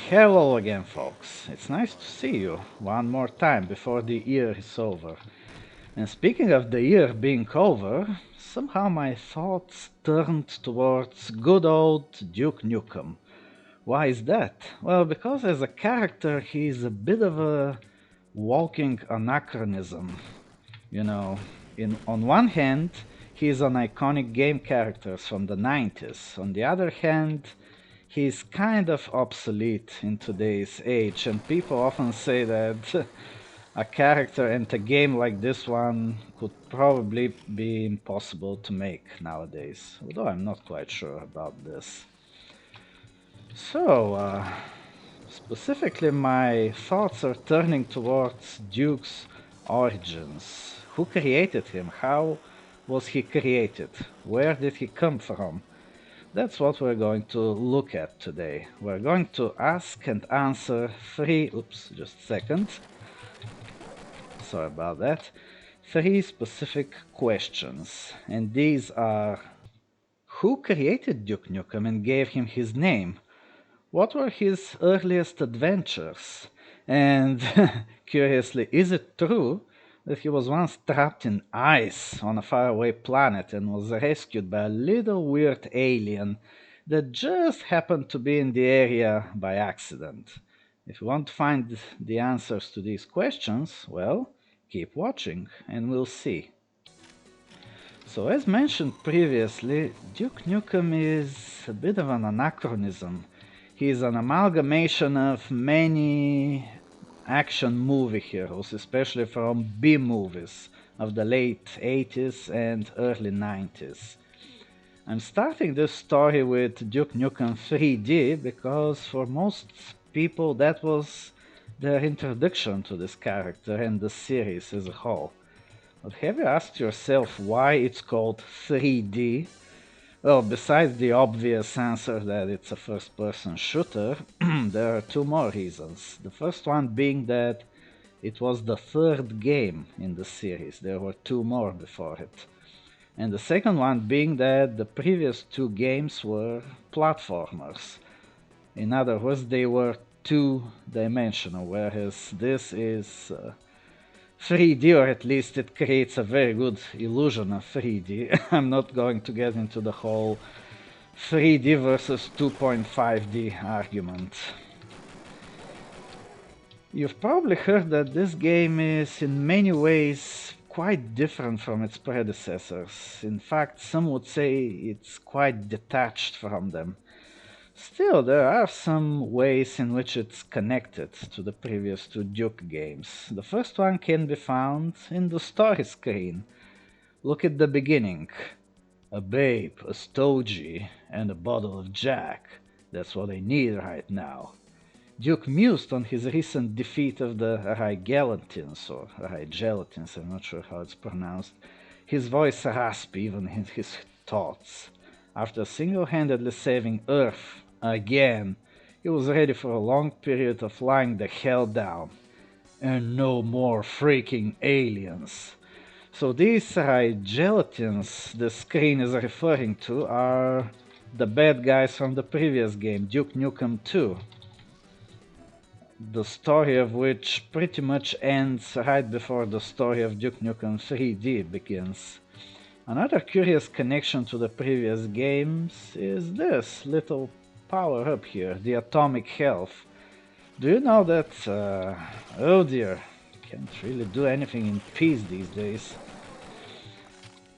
Hello again, folks. It's nice to see you one more time before the year is over. And speaking of the year being over, somehow my thoughts turned towards good old Duke Nukem. Why is that? Well, because as a character, he's a bit of a walking anachronism. You know, on one hand, he's an iconic game character from the 90s. On the other hand, he's kind of obsolete in today's age, and people often say that a character and a game like this one could probably be impossible to make nowadays, although I'm not quite sure about this. So, specifically, my thoughts are turning towards Duke's origins. Who created him? How was he created? Where did he come from? That's what we're going to look at today. We're going to ask and answer just a second. Sorry about that. Three specific questions. And these are: who created Duke Nukem and gave him his name? What were his earliest adventures? And curiously, is it true that he was once trapped in ice on a faraway planet and was rescued by a little weird alien that just happened to be in the area by accident? If you want to find the answers to these questions, well, keep watching and we'll see. So, as mentioned previously, Duke Nukem is a bit of an anachronism. He is an amalgamation of many action movie heroes, especially from B movies of the late 80s and early 90s. I'm starting this story with Duke Nukem 3D because for most people that was their introduction to this character and the series as a whole. But have you asked yourself why it's called 3D? Well, besides the obvious answer that it's a first-person shooter, there are two more reasons. The first one being that it was the third game in the series. There were two more before it. And the second one being that the previous two games were platformers. In other words, they were two-dimensional, whereas this is 3D, or at least it creates a very good illusion of 3D. I'm not going to get into the whole 3D versus 2.5D argument. You've probably heard that this game is in many ways quite different from its predecessors. In fact, some would say it's quite detached from them. Still, there are some ways in which it's connected to the previous two Duke games. The first one can be found in the story screen. Look at the beginning. A babe, a stogie, and a bottle of Jack. That's what I need right now. Duke mused on his recent defeat of the Rigelatins, or Rigelatins, I'm not sure how it's pronounced. His voice raspy even in his thoughts. After single-handedly saving Earth again, he was ready for a long period of lying the hell down. And no more freaking aliens. So these Rigelatins the screen is referring to are the bad guys from the previous game, Duke Nukem 2. The story of which pretty much ends right before the story of Duke Nukem 3D begins. Another curious connection to the previous games is this little power-up here, the atomic health. Do you know that, oh dear, can't really do anything in peace these days.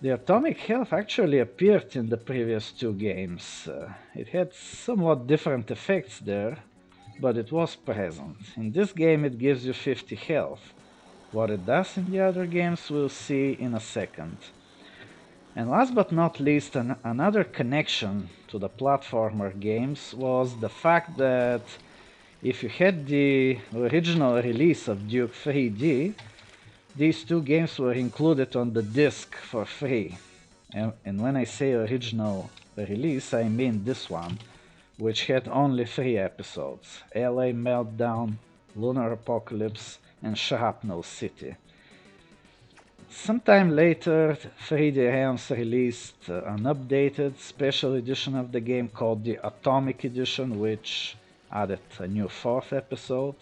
The atomic health actually appeared in the previous two games. It had somewhat different effects there, but it was present. In this game it gives you 50 health. What it does in the other games we'll see in a second. And last but not least, another connection to the platformer games was the fact that if you had the original release of Duke 3D, these two games were included on the disc for free. And when I say original release, I mean this one, which had only 3 episodes: LA Meltdown, Lunar Apocalypse, and Shrapnel City. Sometime later, 3D Realms released an updated special edition of the game called the Atomic Edition, which added a new fourth episode.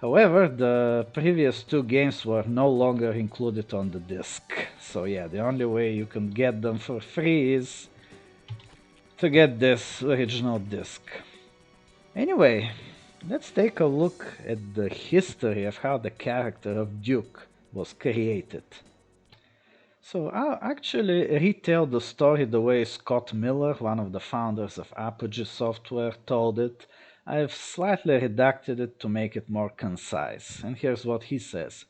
However, the previous two games were no longer included on the disc. So yeah, the only way you can get them for free is to get this original disc. Anyway, let's take a look at the history of how the character of Duke was created. So I'll actually retell the story the way Scott Miller, one of the founders of Apogee Software, told it. I've slightly redacted it to make it more concise, and here's what he says.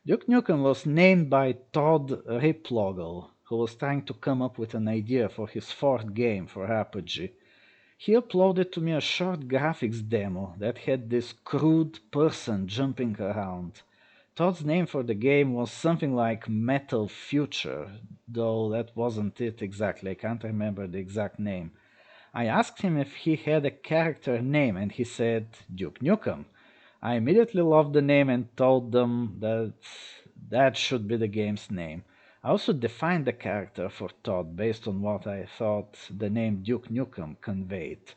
Duke Nukem was named by Todd Riplogle, who was trying to come up with an idea for his fourth game for Apogee. He uploaded to me a short graphics demo that had this crude person jumping around. Todd's name for the game was something like Metal Future, though that wasn't it exactly. I can't remember the exact name. I asked him if he had a character name, and he said Duke Nukem. I immediately loved the name and told them that that should be the game's name. I also defined the character for Todd based on what I thought the name Duke Nukem conveyed.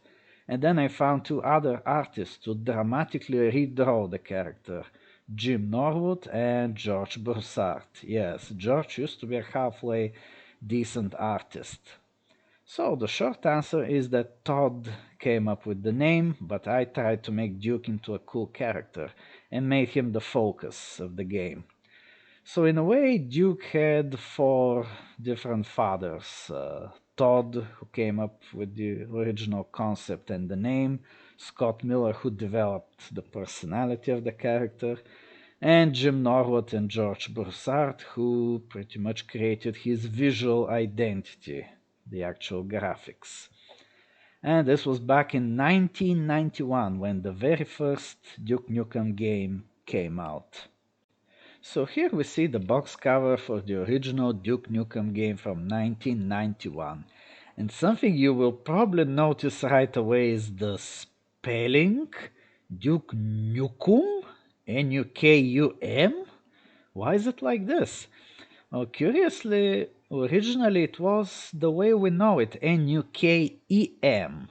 And then I found two other artists to dramatically redraw the character, Jim Norwood and George Broussard. Yes, George used to be a halfway decent artist. So the short answer is that Todd came up with the name, but I tried to make Duke into a cool character and made him the focus of the game. So in a way, Duke had four different fathers. Todd, who came up with the original concept and the name, Scott Miller, who developed the personality of the character, and Jim Norwood and George Broussard, who pretty much created his visual identity, the actual graphics. And this was back in 1991 when the very first Duke Nukem game came out. So here we see the box cover for the original Duke Nukem game from 1991. And something you will probably notice right away is the spelling. Duke Nukem? Nukum? Why is it like this? Well, curiously, originally it was the way we know it, Nukem.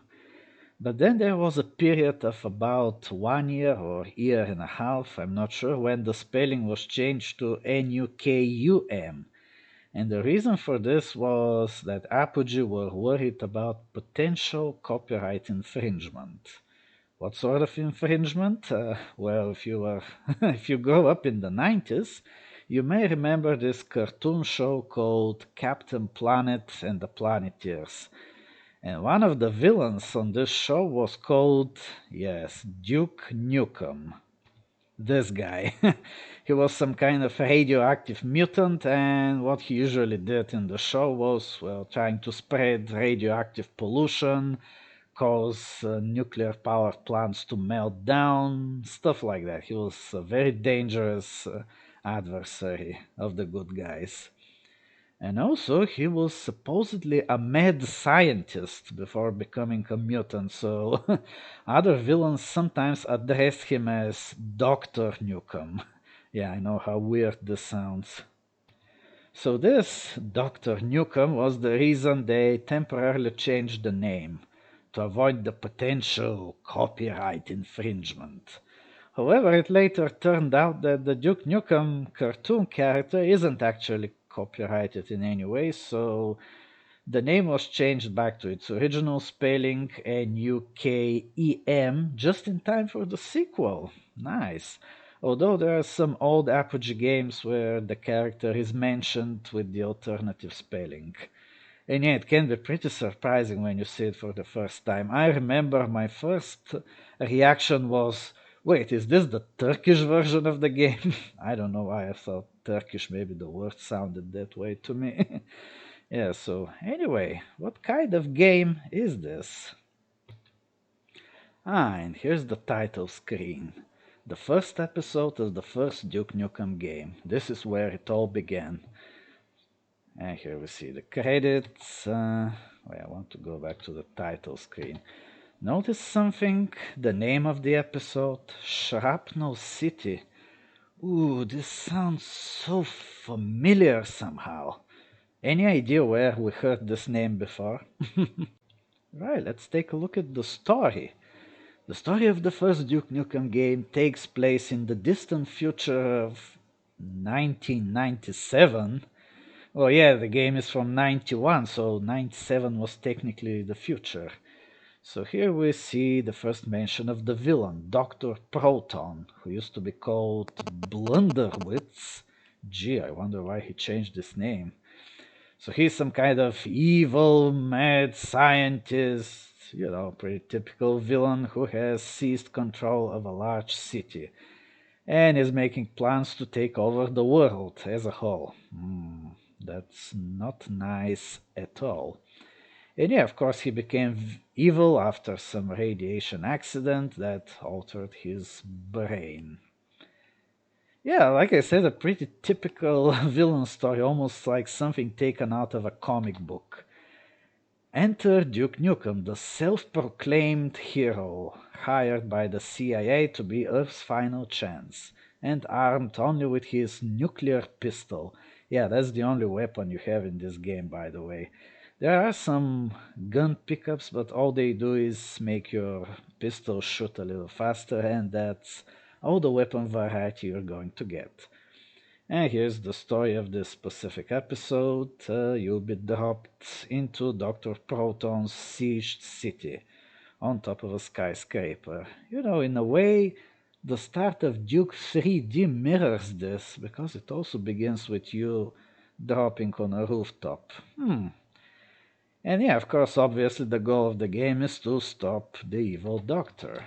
But then there was a period of about 1 year or year and a half, I'm not sure, when the spelling was changed to Nukum. And the reason for this was that Apogee were worried about potential copyright infringement. What sort of infringement? Well, if you were, if you grew up in the 90s, you may remember this cartoon show called Captain Planet and the Planeteers. And one of the villains on this show was called, yes, Duke Nukem. This guy. He was some kind of radioactive mutant, and what he usually did in the show was, well, trying to spread radioactive pollution, cause nuclear power plants to melt down, stuff like that. He was a very dangerous adversary of the good guys. And also, he was supposedly a mad scientist before becoming a mutant, so other villains sometimes address him as Dr. Nukem. Yeah, I know how weird this sounds. So this Dr. Nukem was the reason they temporarily changed the name, to avoid the potential copyright infringement. However, it later turned out that the Duke Nukem cartoon character isn't actually copyrighted in any way, so the name was changed back to its original spelling, Nukem, just in time for the sequel. Nice. Although there are some old Apogee games where the character is mentioned with the alternative spelling. And yeah, it can be pretty surprising when you see it for the first time. I remember my first reaction was, wait, is this the Turkish version of the game? I don't know why I thought Turkish, maybe the word sounded that way to me. Yeah, so anyway, what kind of game is this? And here's the title screen. The first episode of the first Duke Nukem game. This is where it all began. And here we see the credits. Wait, I want to go back to the title screen. Notice something? The name of the episode? Shrapnel City. Ooh, this sounds so familiar somehow. Any idea where we heard this name before? Right, let's take a look at the story. The story of the first Duke Nukem game takes place in the distant future of 1997. Oh yeah, the game is from 91, so 97 was technically the future. So here we see the first mention of the villain, Dr. Proton, who used to be called Blunderwitz. Gee, I wonder why he changed his name. So he's some kind of evil, mad scientist, pretty typical villain who has seized control of a large city and is making plans to take over the world as a whole. That's not nice at all. And yeah, of course, he became evil after some radiation accident that altered his brain. Yeah, like I said, a pretty typical villain story, almost like something taken out of a comic book. Enter Duke Nukem, the self-proclaimed hero, hired by the CIA to be Earth's final chance, and armed only with his nuclear pistol. Yeah, that's the only weapon you have in this game, by the way. There are some gun pickups, but all they do is make your pistol shoot a little faster, and that's all the weapon variety you're going to get. And here's the story of this specific episode. You'll be dropped into Dr. Proton's sieged city on top of a skyscraper. In a way, the start of Duke 3D mirrors this because it also begins with you dropping on a rooftop. And yeah, of course, obviously the goal of the game is to stop the evil doctor.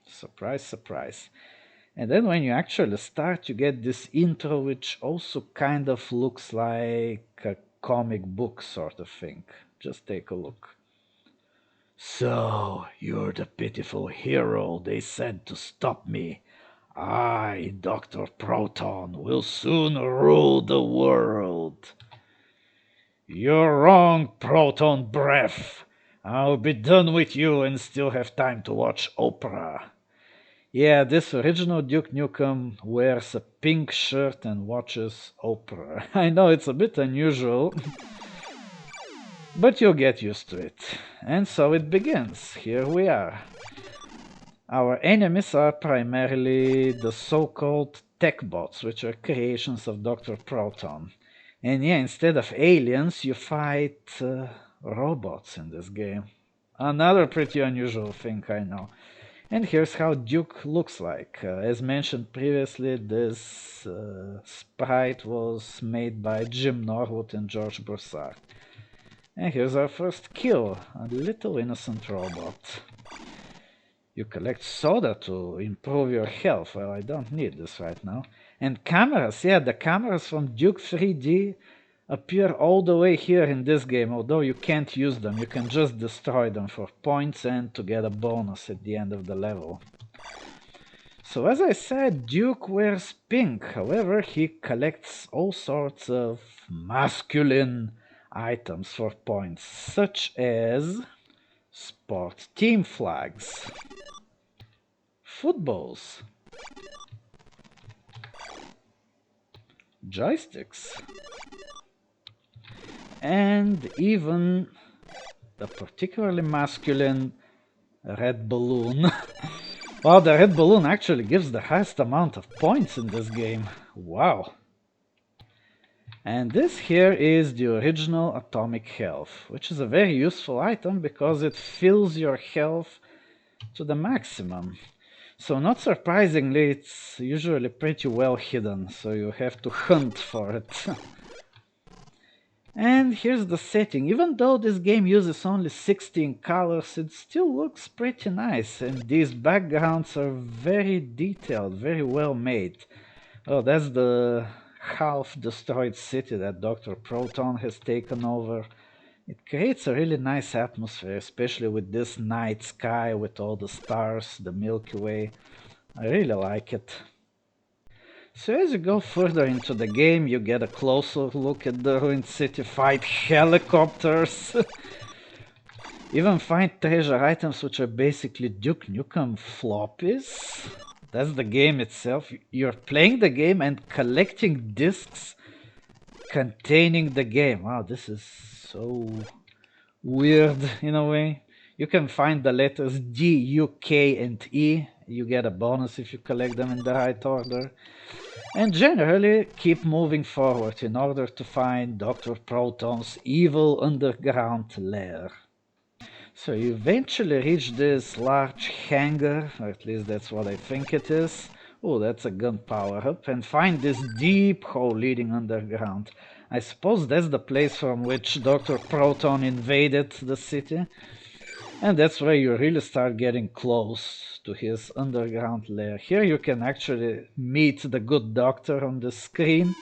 Surprise, surprise. And then when you actually start, you get this intro, which also kind of looks like a comic book sort of thing. Just take a look. So, you're the pitiful hero they sent to stop me. I, Dr. Proton, will soon rule the world. You're wrong, Proton Breath. I'll be done with you and still have time to watch Oprah. Yeah, this original Duke Nukem wears a pink shirt and watches Oprah. I know it's a bit unusual, but you'll get used to it. And so it begins. Here we are. Our enemies are primarily the so-called tech bots, which are creations of Dr. Proton. And yeah, instead of aliens, you fight robots in this game. Another pretty unusual thing, I know. And here's how Duke looks like. As mentioned previously, this sprite was made by Jim Norwood and George Broussard. And here's our first kill, a little innocent robot. You collect soda to improve your health. Well, I don't need this right now. And cameras, yeah, the cameras from Duke 3D appear all the way here in this game, although you can't use them. You can just destroy them for points and to get a bonus at the end of the level. So as I said, Duke wears pink. However, he collects all sorts of masculine items for points, such as sport team flags, footballs, joysticks, and even a particularly masculine red balloon. Wow, the red balloon actually gives the highest amount of points in this game. Wow. And this here is the original atomic health, which is a very useful item because it fills your health to the maximum. So not surprisingly, it's usually pretty well hidden, so you have to hunt for it. And here's the setting. Even though this game uses only 16 colors, it still looks pretty nice, and these backgrounds are very detailed, very well made. Oh, that's the half-destroyed city that Dr. Proton has taken over. It creates a really nice atmosphere, especially with this night sky with all the stars, the Milky Way. I really like it. So as you go further into the game, you get a closer look at the ruined city, fight helicopters, even find treasure items which are basically Duke Nukem floppies. That's the game itself. You're playing the game and collecting discs containing the game. Wow, this is so weird in a way. You can find the letters D, U, K, and E. You get a bonus if you collect them in the right order. And generally keep moving forward in order to find Dr. Proton's evil underground lair. So you eventually reach this large hangar, or at least that's what I think it is. Oh, that's a gun power-up, and find this deep hole leading underground. I suppose that's the place from which Dr. Proton invaded the city. And that's where you really start getting close to his underground lair. Here you can actually meet the good doctor on the screen.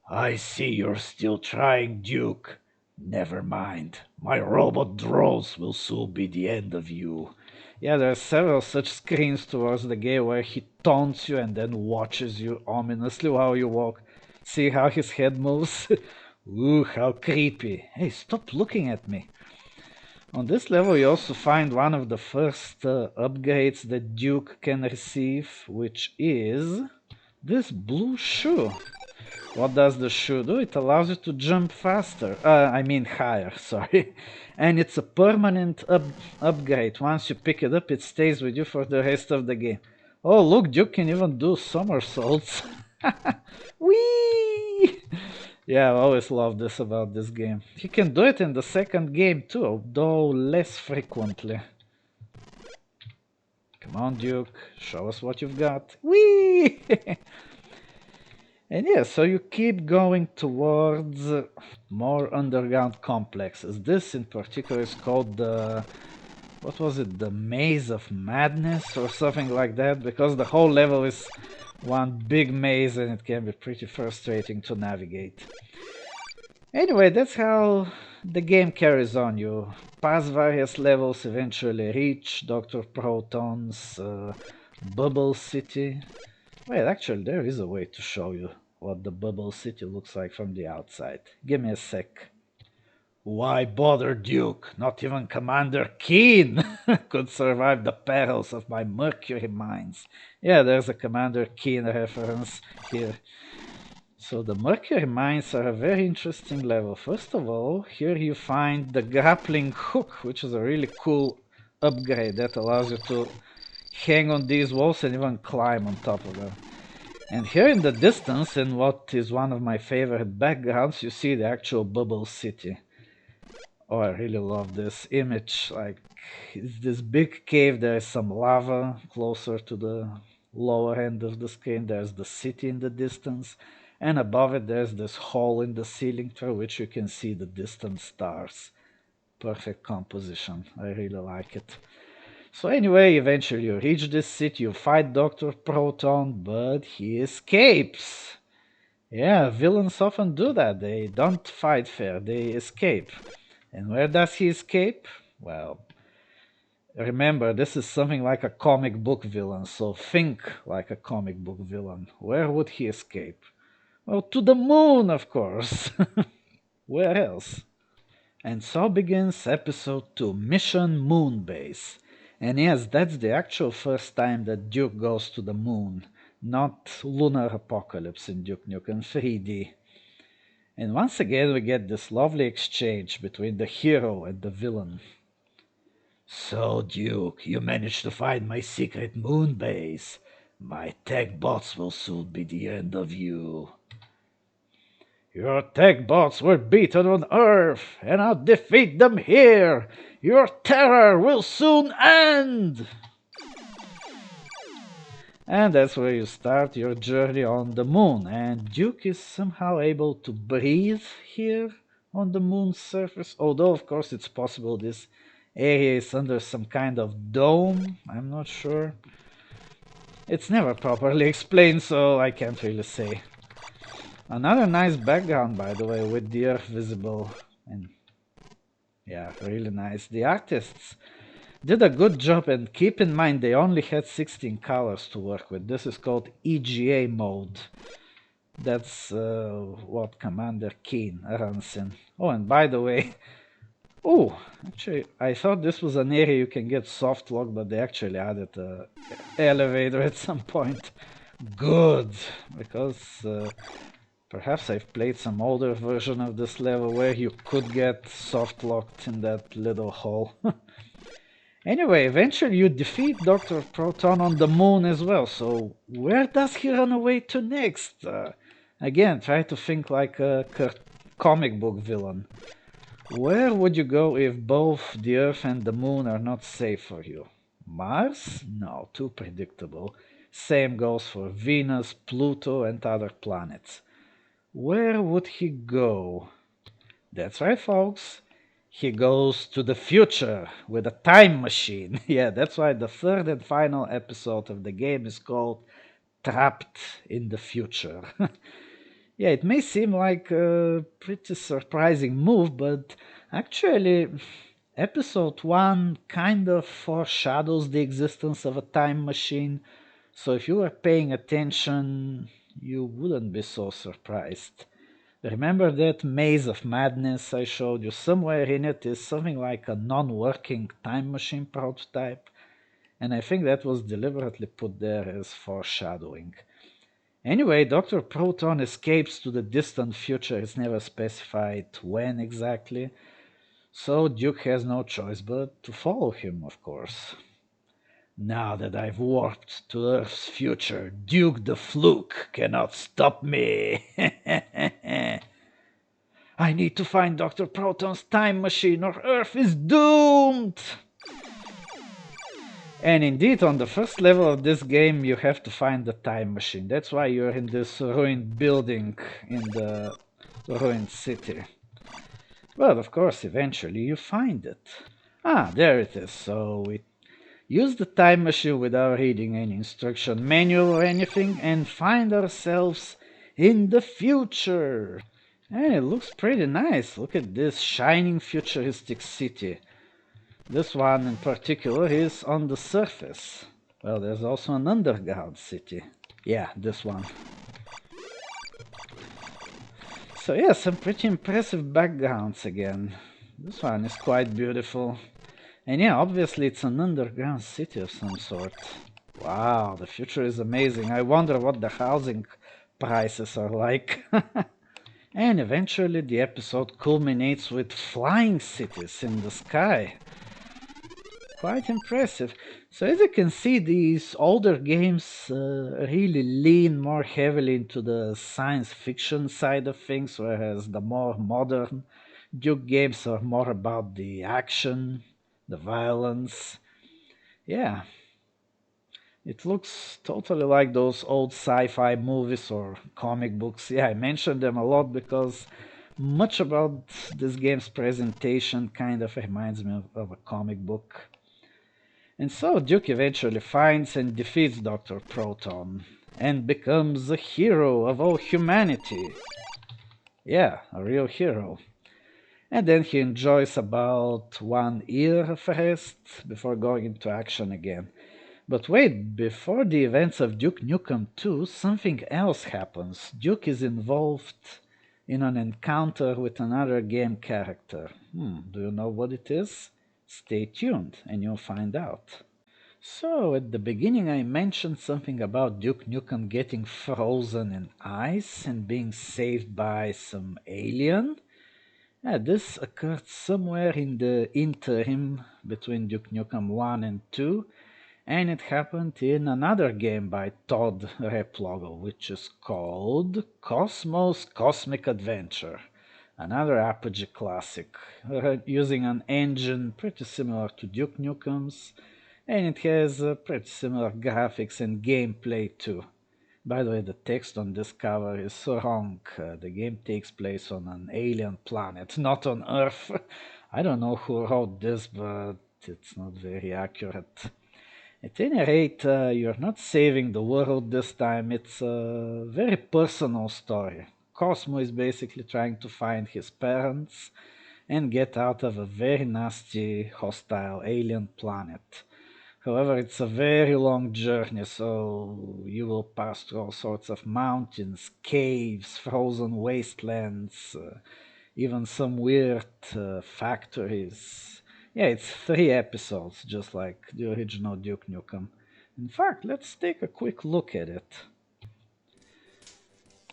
I see you're still trying, Duke. Never mind. My robot drones will soon be the end of you. Yeah, there are several such screens towards the game where he taunts you and then watches you ominously while you walk. See how his head moves? Ooh, how creepy. Hey, stop looking at me. On this level you also find one of the first upgrades that Duke can receive, which is this blue shoe. What does the shoe do? It allows you to jump faster. I mean higher, sorry. And it's a permanent upgrade. Once you pick it up, it stays with you for the rest of the game. Oh, look, Duke can even do somersaults. Whee! Yeah, I always love this about this game. He can do it in the second game too, although less frequently. Come on, Duke, show us what you've got. Whee! And yeah, so you keep going towards more underground complexes. This in particular is called the, what was it, the Maze of Madness or something like that, because the whole level is one big maze and it can be pretty frustrating to navigate. Anyway, that's how the game carries on. You pass various levels, eventually reach Dr. Proton's Bubble City. Wait, actually, there is a way to show you what the Bubble City looks like from the outside. Give me a sec. Why bother, Duke? Not even Commander Keen could survive the perils of my mercury mines. Yeah, there's a Commander Keen reference here. So the mercury mines are a very interesting level. First of all, here you find the grappling hook, which is a really cool upgrade that allows you to hang on these walls and even climb on top of them. And here in the distance, in what is one of my favorite backgrounds, you see the actual Bubble City. Oh, I really love this image. Like, it's this big cave, there is some lava closer to the lower end of the screen. There's the city in the distance. And above it, there's this hole in the ceiling through which you can see the distant stars. Perfect composition. I really like it. So anyway, eventually you reach this city, you fight Dr. Proton, but he escapes. Yeah, villains often do that. They don't fight fair, they escape. And where does he escape? Well, remember, this is something like a comic book villain, so think like a comic book villain. Where would he escape? Well, to the moon, of course. Where else? And so begins episode 2, Mission Moonbase. And yes, that's the actual first time that Duke goes to the moon, not Lunar Apocalypse in Duke Nukem 3D. And once again we get this lovely exchange between the hero and the villain. So, Duke, you managed to find my secret moon base. My tech bots will soon be the end of you. Your tech bots were beaten on Earth, and I'll defeat them here. Your terror will soon end. And that's where you start your journey on the moon. And Duke is somehow able to breathe here on the moon's surface. Although, of course, it's possible this area is under some kind of dome. I'm not sure. It's never properly explained, so I can't really say. Another nice background, by the way, with the Earth visible. And yeah, really nice. The artists did a good job, and keep in mind they only had 16 colors to work with. This is called EGA mode. That's what Commander Keen runs in. Oh, and by the way, oh, actually, I thought this was an area you can get soft lock, but they actually added an elevator at some point. Good, because Perhaps I've played some older version of this level where you could get soft locked in that little hole. Anyway, eventually you defeat Dr. Proton on the moon as well, so where does he run away to next? Again, try to think like a comic book villain. Where would you go if both the Earth and the moon are not safe for you? Mars? No, too predictable. Same goes for Venus, Pluto, and other planets. Where would he go? That's right, folks. He goes to the future with a time machine. Yeah, that's why the third and final episode of the game is called Trapped in the Future. Yeah, it may seem like a pretty surprising move, but actually, episode 1 kind of foreshadows the existence of a time machine, so if you were paying attention, you wouldn't be so surprised. Remember that maze of madness I showed you? Somewhere in it is something like a non-working time machine prototype, and I think that was deliberately put there as foreshadowing. Anyway, Dr. Proton escapes to the distant future. It's never specified when exactly, so Duke has no choice but to follow him, of course. Now that I've warped to Earth's future, Duke the Fluke cannot stop me. I need to find Dr. Proton's time machine or Earth is doomed! And indeed, on the first level of this game, you have to find the time machine. That's why you're in this ruined building in the ruined city. But of course, eventually you find it. Ah, there it is. So we use the time machine without reading any instruction manual or anything and find ourselves in the future. And it looks pretty nice. Look at this shining futuristic city. This one in particular is on the surface. Well, there's also an underground city. Yeah, this one. So yeah, some pretty impressive backgrounds again. This one is quite beautiful. And yeah, obviously it's an underground city of some sort. Wow, the future is amazing. I wonder what the housing prices are like. And eventually the episode culminates with flying cities in the sky. Quite impressive. So as you can see, these older games really lean more heavily into the science fiction side of things, whereas the more modern Duke games are more about the action, the violence. Yeah, it looks totally like those old sci-fi movies or comic books. Yeah, I mentioned them a lot because much about this game's presentation kind of reminds me of a comic book. And so Duke eventually finds and defeats Dr. Proton and becomes a hero of all humanity. Yeah, a real hero. And then he enjoys about 1 year of rest before going into action again. But wait, before the events of Duke Nukem 2, something else happens. Duke is involved in an encounter with another game character. Do you know what it is? Stay tuned and you'll find out. So, at the beginning, I mentioned something about Duke Nukem getting frozen in ice and being saved by some alien. Yeah, this occurred somewhere in the interim between Duke Nukem 1 and 2, and it happened in another game by Todd Replogle, which is called Cosmos Cosmic Adventure, another Apogee classic, using an engine pretty similar to Duke Nukem's, and it has pretty similar graphics and gameplay too. By the way, the text on this cover is so wrong. The game takes place on an alien planet, not on Earth. I don't know who wrote this, but it's not very accurate. At any rate, you're not saving the world this time. It's a very personal story. Cosmo is basically trying to find his parents and get out of a very nasty, hostile alien planet. However, it's a very long journey, so you will pass through all sorts of mountains, caves, frozen wastelands, even some weird factories. Yeah, it's 3 episodes, just like the original Duke Nukem. In fact, let's take a quick look at it.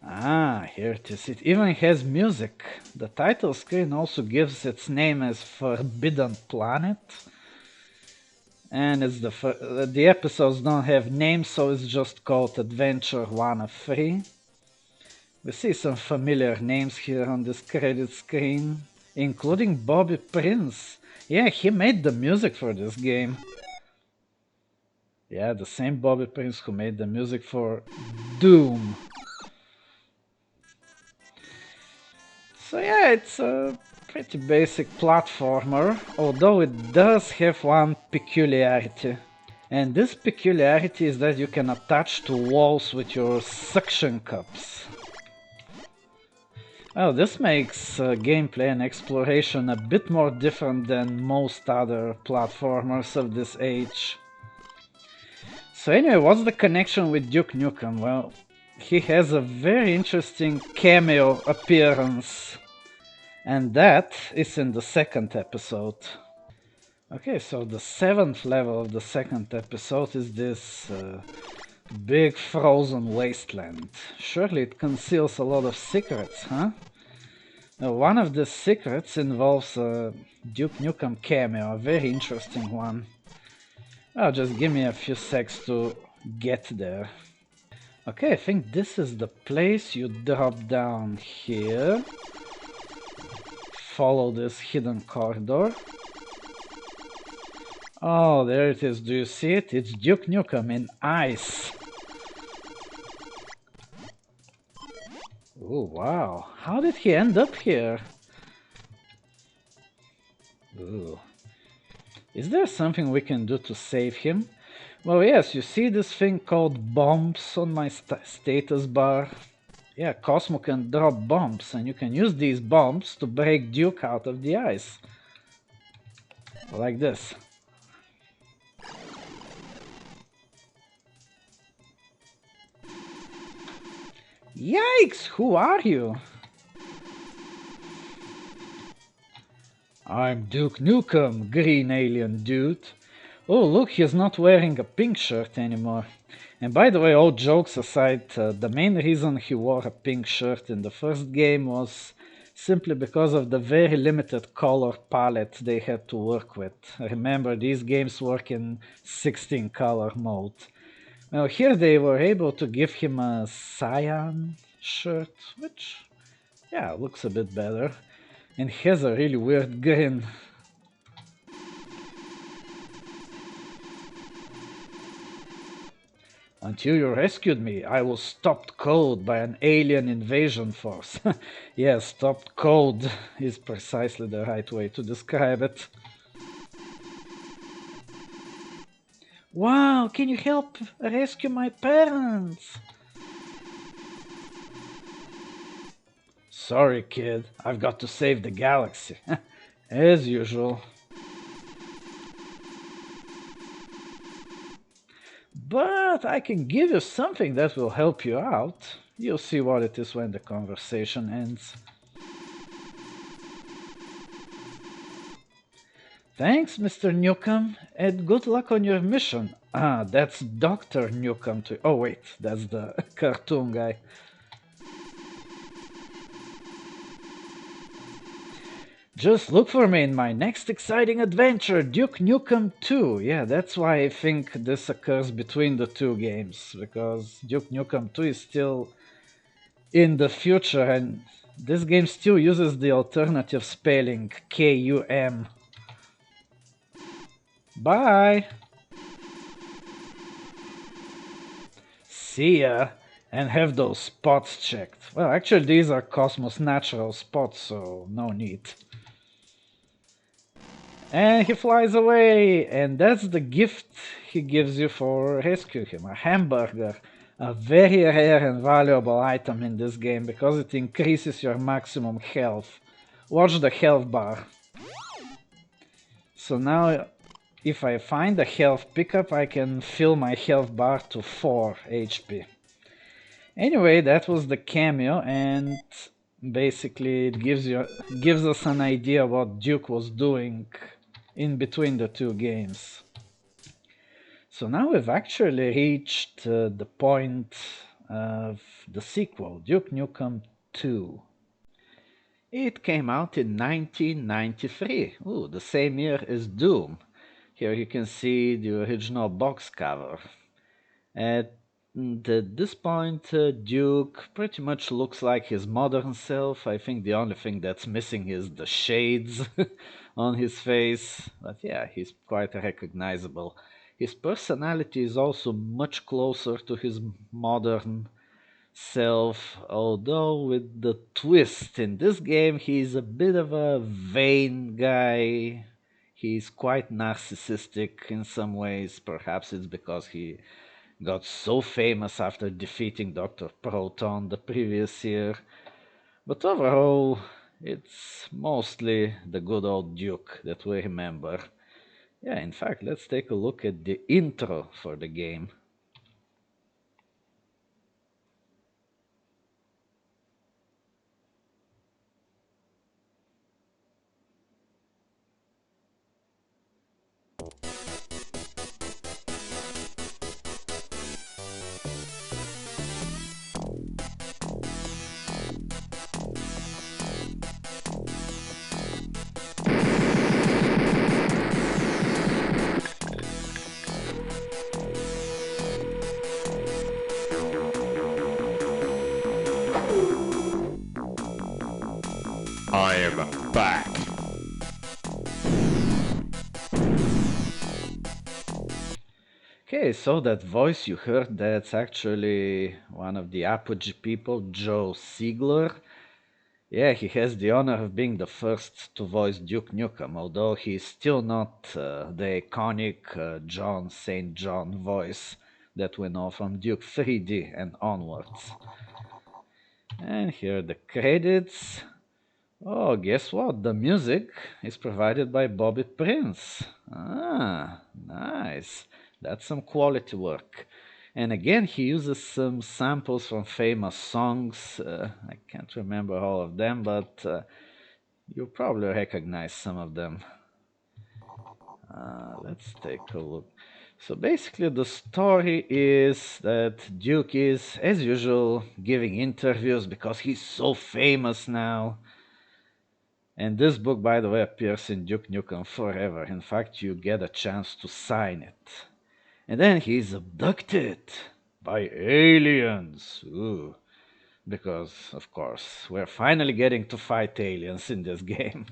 Ah, here it is. It even has music. The title screen also gives its name as Forbidden Planet. And it's the episodes don't have names, so it's just called Adventure 1 of 3. We see some familiar names here on this credit screen, including Bobby Prince. Yeah, he made the music for this game. Yeah, the same Bobby Prince who made the music for Doom. So yeah, it's a pretty basic platformer, although it does have one peculiarity. And this peculiarity is that you can attach to walls with your suction cups. Oh, this makes gameplay and exploration a bit more different than most other platformers of this age. So anyway, what's the connection with Duke Nukem? Well, he has a very interesting cameo appearance, and that is in the second episode. Okay, so the 7th level of the second episode is this big frozen wasteland. Surely it conceals a lot of secrets, huh? One of the secrets involves a Duke Nukem cameo, a very interesting one. Oh, just give me a few secs to get there. Okay, I think this is the place. You drop down here. Follow this hidden corridor. Oh, there it is. Do you see it? It's Duke Nukem in ice. Oh, wow. How did he end up here? Ooh. Is there something we can do to save him? Well, yes, you see this thing called bombs on my status bar? Yeah, Cosmo can drop bombs, and you can use these bombs to break Duke out of the ice. Like this. Yikes! Who are you? I'm Duke Nukem, green alien dude. Oh, look, he's not wearing a pink shirt anymore. And by the way, all jokes aside, the main reason he wore a pink shirt in the first game was simply because of the very limited color palette they had to work with. Remember, these games work in 16 color mode. Well, here they were able to give him a cyan shirt, which, yeah, looks a bit better. And he has a really weird grin. Until you rescued me, I was stopped cold by an alien invasion force. Yes, stopped cold is precisely the right way to describe it. Wow, can you help rescue my parents? Sorry, kid, I've got to save the galaxy. As usual. But I can give you something that will help you out. You'll see what it is when the conversation ends. Thanks, Mr. Nukem, and good luck on your mission. Ah, that's Dr. Nukem too. Oh wait, that's the cartoon guy. Just look for me in my next exciting adventure, Duke Nukem 2. Yeah, that's why I think this occurs between the two games, because Duke Nukem 2 is still in the future and this game still uses the alternative spelling KUM. Bye! See ya! And have those spots checked. Well, actually these are Cosmos natural spots, so no need. And he flies away, and that's the gift he gives you for rescuing him, a hamburger. A very rare and valuable item in this game because it increases your maximum health. Watch the health bar. So now if I find a health pickup, I can fill my health bar to 4 HP. Anyway, that was the cameo, and basically it gives us an idea what Duke was doing in between the two games. So now we've actually reached the point of the sequel, Duke Nukem 2. It came out in 1993, ooh, the same year as Doom. Here you can see the original box cover. At this point, Duke pretty much looks like his modern self. I think the only thing that's missing is the shades on his face. But yeah, he's quite recognizable. His personality is also much closer to his modern self, although with the twist. In this game, he's a bit of a vain guy. He's quite narcissistic in some ways. Perhaps it's because he got so famous after defeating Dr. Proton the previous year. But overall, it's mostly the good old Duke that we remember. Yeah, in fact, let's take a look at the intro for the game. I am back. Okay, so that voice you heard, that's actually one of the Apogee people, Joe Siegler. Yeah, he has the honor of being the first to voice Duke Nukem, although he's still not the iconic John St. John voice that we know from Duke 3D and onwards. And here are the credits. Oh, guess what? The music is provided by Bobby Prince. Ah, nice. That's some quality work. And again, he uses some samples from famous songs. I can't remember all of them, but you probably recognize some of them. Let's take a look. So basically, the story is that Duke is, as usual, giving interviews because he's so famous now. And this book, by the way, appears in Duke Nukem Forever. In fact, you get a chance to sign it. And then he's abducted by aliens. Ooh. Because, of course, we're finally getting to fight aliens in this game.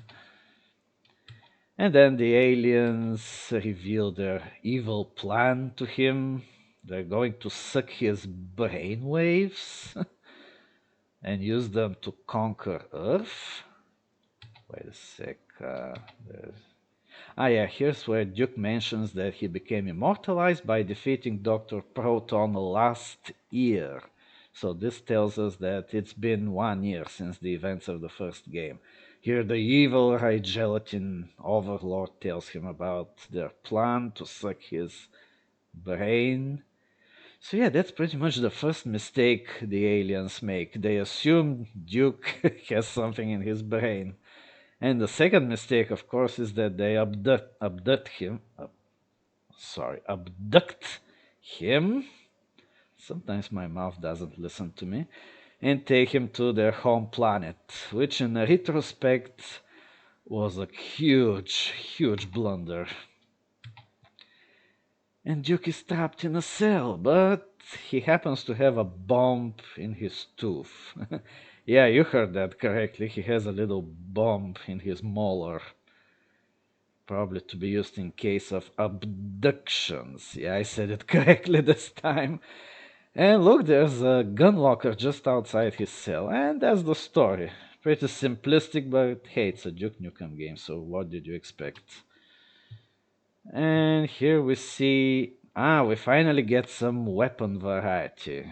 And then the aliens reveal their evil plan to him. They're going to suck his brainwaves and use them to conquer Earth. Wait a sec. Yeah, here's where Duke mentions that he became immortalized by defeating Dr. Proton last year. So this tells us that it's been 1 year since the events of the first game. Here the evil Ray Gelatin Overlord tells him about their plan to suck his brain. So yeah, that's pretty much the first mistake the aliens make. They assume Duke has something in his brain. And the second mistake, of course, is that they abduct him. Sometimes my mouth doesn't listen to me, and take him to their home planet, which in retrospect was a huge blunder. And Duke is trapped in a cell, but he happens to have a bomb in his tooth. Yeah, you heard that correctly. He has a little bomb in his molar. Probably to be used in case of abductions. Yeah, I said it correctly this time. And look, there's a gun locker just outside his cell, and that's the story. Pretty simplistic, but hey, it's a Duke Nukem game, so what did you expect? And here we see, we finally get some weapon variety.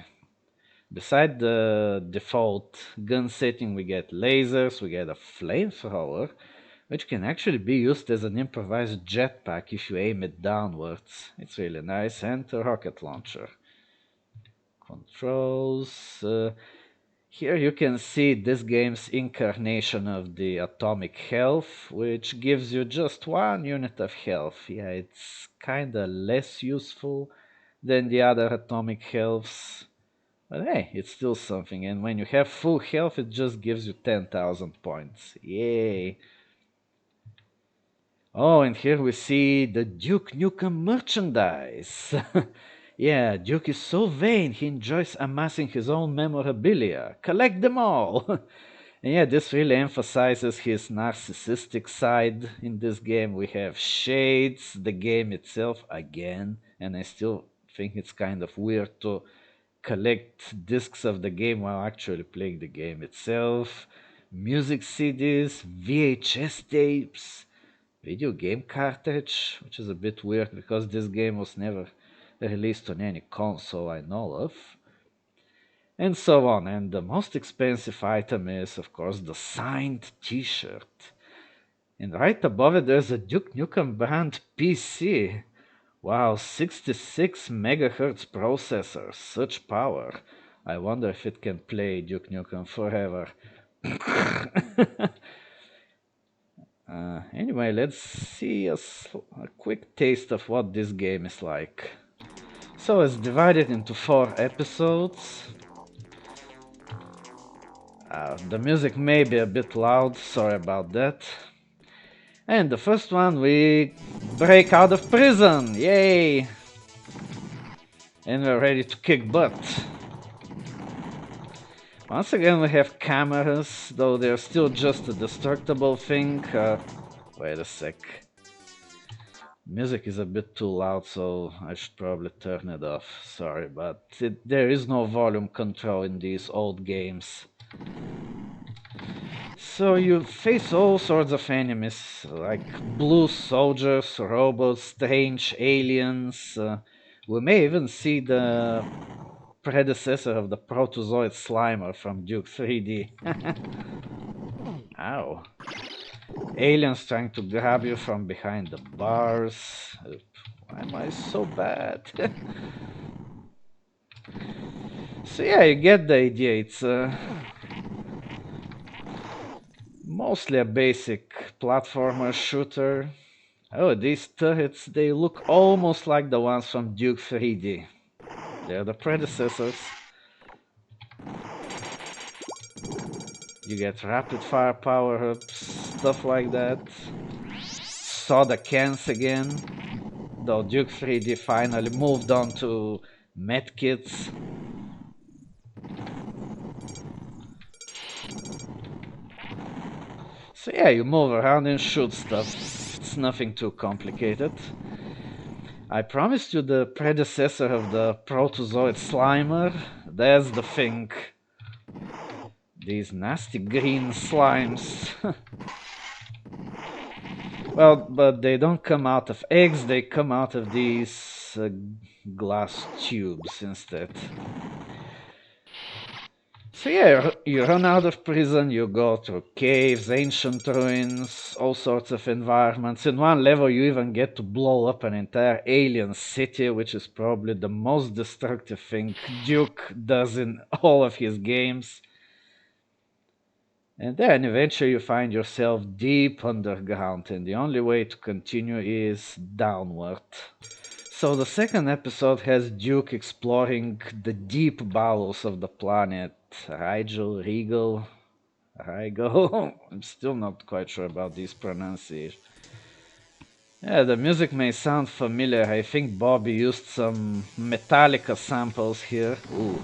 Beside the default gun setting, we get lasers, we get a flamethrower, which can actually be used as an improvised jetpack if you aim it downwards. It's really nice, and a rocket launcher. Controls. Here you can see this game's incarnation of the atomic health, which gives you just 1 unit of health. Yeah, it's kinda less useful than the other atomic healths. But hey, it's still something, and when you have full health, it just gives you 10,000 points. Yay! Oh, and here we see the Duke Nukem merchandise. Yeah, Duke is so vain, he enjoys amassing his own memorabilia. Collect them all! And yeah, this really emphasizes his narcissistic side in this game. We have shades, the game itself again, and I still think it's kind of weird to collect discs of the game while actually playing the game itself. Music CDs, VHS tapes, video game cartridge, which is a bit weird because this game was never released on any console I know of, and so on. And the most expensive item is, of course, the signed t shirt. And right above it, there's a Duke Nukem brand PC. Wow, 66 megahertz processor, such power. I wonder if it can play Duke Nukem forever. Anyway, let's see a quick taste of what this game is like. So it's divided into 4 episodes. The music may be a bit loud, sorry about that. And the first one, we break out of prison, yay! And we're ready to kick butt. Once again we have cameras, though they're still just a destructible thing. Wait a sec. Music is a bit too loud, so I should probably turn it off. Sorry, but there is no volume control in these old games. So you face all sorts of enemies, like blue soldiers, robots, strange aliens. We may even see the predecessor of the Protozoid Slimer from Duke 3D. Ow. Aliens trying to grab you from behind the bars. Why am I so bad? So yeah, you get the idea. It's mostly a basic platformer shooter. Oh, these turrets, they look almost like the ones from Duke 3D. They're the predecessors. You get rapid fire power-ups, stuff like that. Soda cans again. Though Duke 3D finally moved on to medkits. So yeah, you move around and shoot stuff. It's nothing too complicated. I promised you the predecessor of the Protozoid Slimer. That's the thing. These nasty green slimes. Well, but they don't come out of eggs, they come out of these glass tubes instead. So yeah, you run out of prison, you go through caves, ancient ruins, all sorts of environments. In one level you even get to blow up an entire alien city, which is probably the most destructive thing Duke does in all of his games. And then eventually you find yourself deep underground, and the only way to continue is downward. So the second episode has Duke exploring the deep bowels of the planet. Rigel, Regal, Rigel. I'm still not quite sure about these pronunciations. Yeah, the music may sound familiar. I think Bobby used some Metallica samples here. Ooh.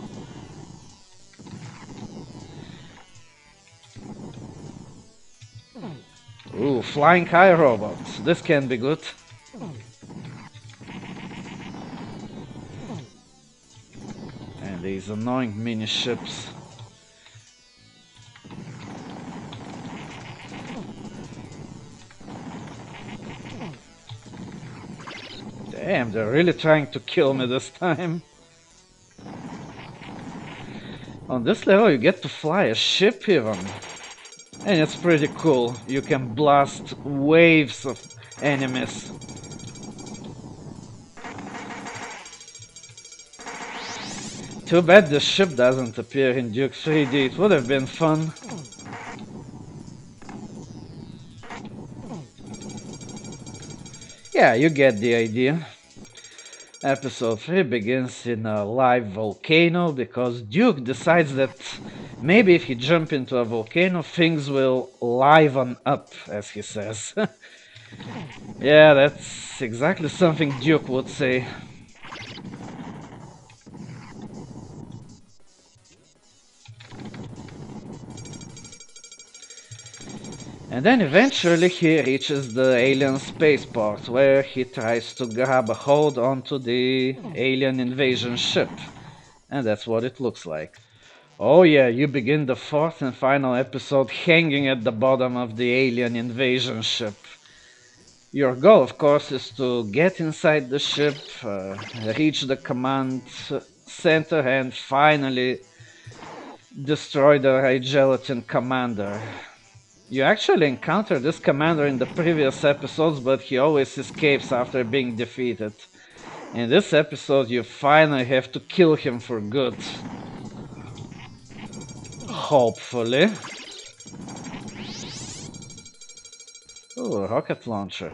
Ooh, flying high robots. This can be good. And these annoying mini ships. Damn, they're really trying to kill me this time. On this level you get to fly a ship even. And it's pretty cool. You can blast waves of enemies. Too bad the ship doesn't appear in Duke 3D. It would have been fun. Yeah, you get the idea. Episode 3 begins in a live volcano because Duke decides that maybe if he jumps into a volcano, things will liven up, as he says. Yeah, that's exactly something Duke would say. And then eventually he reaches the alien spaceport where he tries to grab a hold onto the alien invasion ship. And that's what it looks like. Oh yeah, you begin the fourth and final episode hanging at the bottom of the alien invasion ship. Your goal, of course, is to get inside the ship, reach the command center, and finally destroy the Ray Gelatin commander. You actually encounter this commander in the previous episodes, but he always escapes after being defeated. In this episode, you finally have to kill him for good. Hopefully. Ooh, a rocket launcher.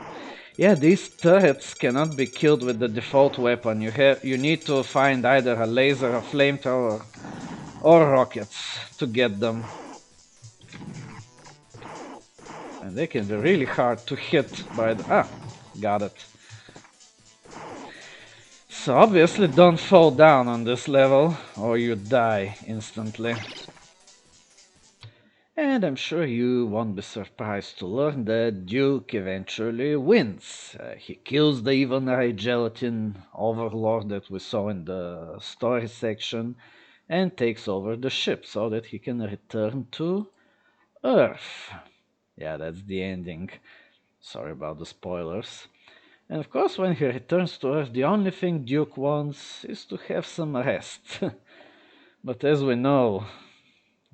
Yeah, these turrets cannot be killed with the default weapon. You need to find either a laser, a flamethrower, or rockets to get them. And they can be really hard to hit by the... Ah, got it. So obviously don't fall down on this level or you die instantly. And I'm sure you won't be surprised to learn that Duke eventually wins. He kills the evil Gelatin overlord that we saw in the story section and takes over the ship so that he can return to Earth. Yeah, that's the ending. Sorry about the spoilers. And of course, when he returns to Earth, the only thing Duke wants is to have some rest. But as we know,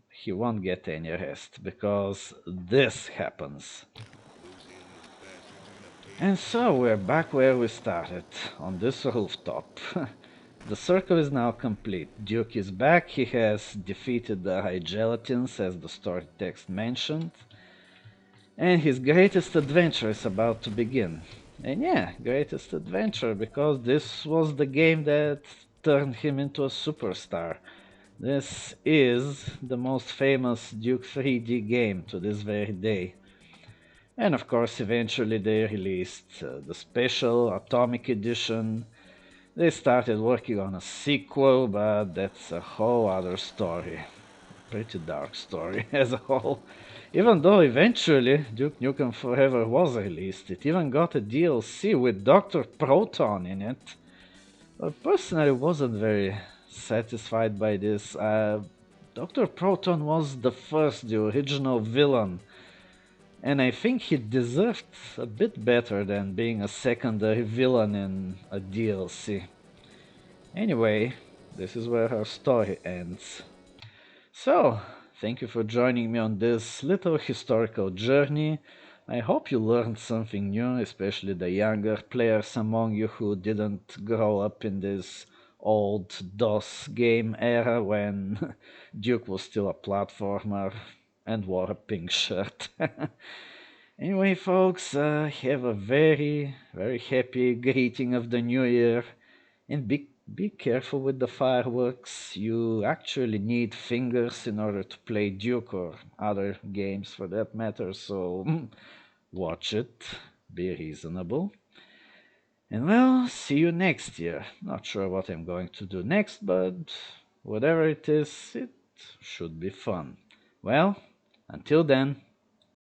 he won't get any rest because this happens. And so we're back where we started, on this rooftop. The circle is now complete. Duke is back, he has defeated the High Gelatins as the story text mentioned. And his greatest adventure is about to begin. And yeah, greatest adventure, because this was the game that turned him into a superstar. This is the most famous Duke 3D game to this very day. And of course, eventually they released the special Atomic Edition. They started working on a sequel, but that's a whole other story. Pretty dark story as a whole. Even though eventually Duke Nukem Forever was released, it even got a DLC with Dr. Proton in it. I personally wasn't very satisfied by this. Dr. Proton was the original villain, and I think he deserved a bit better than being a secondary villain in a DLC. Anyway, this is where our story ends. So, thank you for joining me on this little historical journey. I hope you learned something new, especially the younger players among you who didn't grow up in this old DOS game era when Duke was still a platformer and wore a pink shirt. Anyway, folks, have a very, very happy greeting of the new year and be careful with the fireworks. You actually need fingers in order to play Duke or other games for that matter, so watch it, be reasonable. And well, see you next year. Not sure what I'm going to do next, but whatever it is, it should be fun. Well, until then.